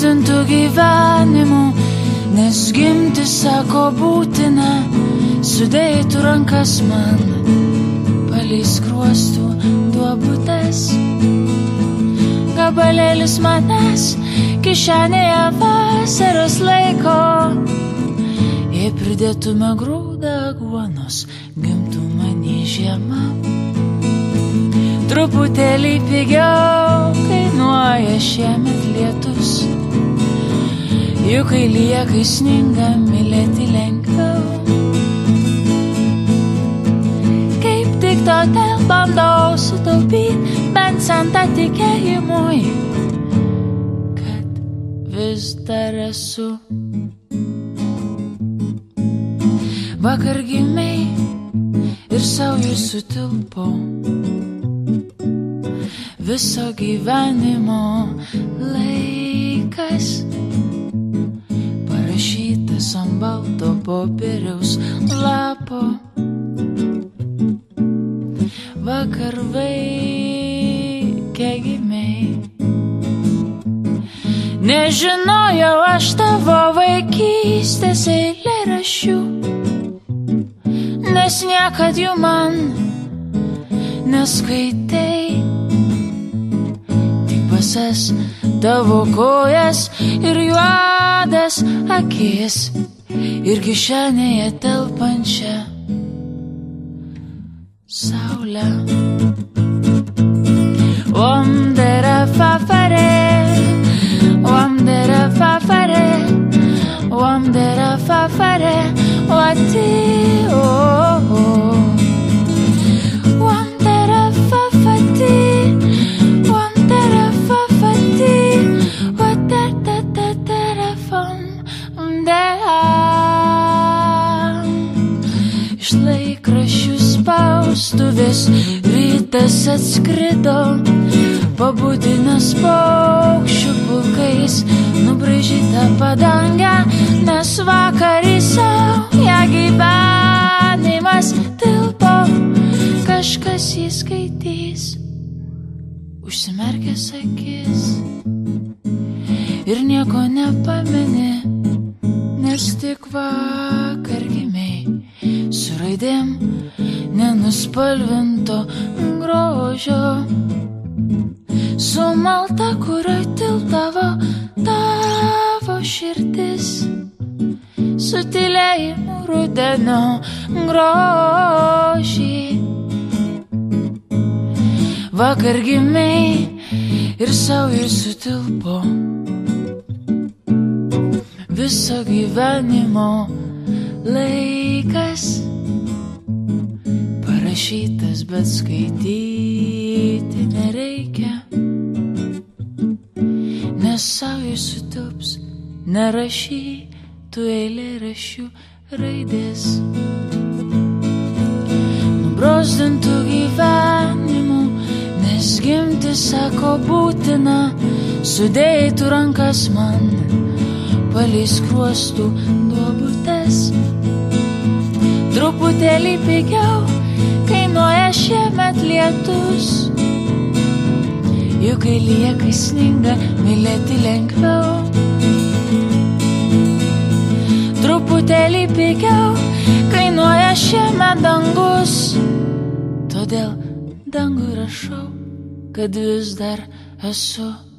nubrozdintų gyvenimų, nes gimti sako būtina, sudėtų rankas man, palei skruostų duobutes. Gabalėlis manęs kišenėje vasaros laiko, jei pridėtume grūdą aguonos, gimtų mani žiema. Truputėlį pigiau kainuoja šiemet lietus, juk kai lyja, kai sninga, mylėti lengviau. Kaip tik todėl bandau sutaupyti bent centą tikėjimui, kad vis dar esu. Vakar gimiai ir saujai sutilpau, viso gyvenimo laikas parašytas ant balto popieriaus lapo. Vakar vaikė gimiai, nežinojau aš tavo vaikystės eilėraščių, nes niekad jų man neskaitei. Tik basas tavo kojas ir juodas akis ir kišenėje telpančią saulę. Wamdera fafare, wamdera fafare, wamdera fafare, wati oh oh. Wamdera fafati, wamdera fafati, watatatatatara famdera. Iš laikraščių spaustuvės rytas atskrido, pabudinęs paukščių pulkais nubraižytą padangę, nes vakar į saują gyvenimas tilpo. Kažkas jį skaitys, užsimerkęs akis ir nieko nepameni, nes tik vakar gimiai su raidėm nenuspalvinto grožio, su malta, kurioj tilpdavo tavo širdis, su tylėjimu rudenio grožį. Vakar gimiai ir saujai sutilpo, viso gyvenimo laikas parašytas, bet skaityti nereikia, nes saujai sutilps nerašytų eilėraščių raidės. Nubrozdintų gyvenimų, nes gimti sako būtina, sudėtų rankas man, palei skruostų duobutes. Truputėlį pigiau kainuoja šiemet lietus, juk kai lyja, kai sninga, mylėti lengviau. Truputėlį pigiau kainuoja šiemet dangus, todėl dangui rašau, kad vis dar esu.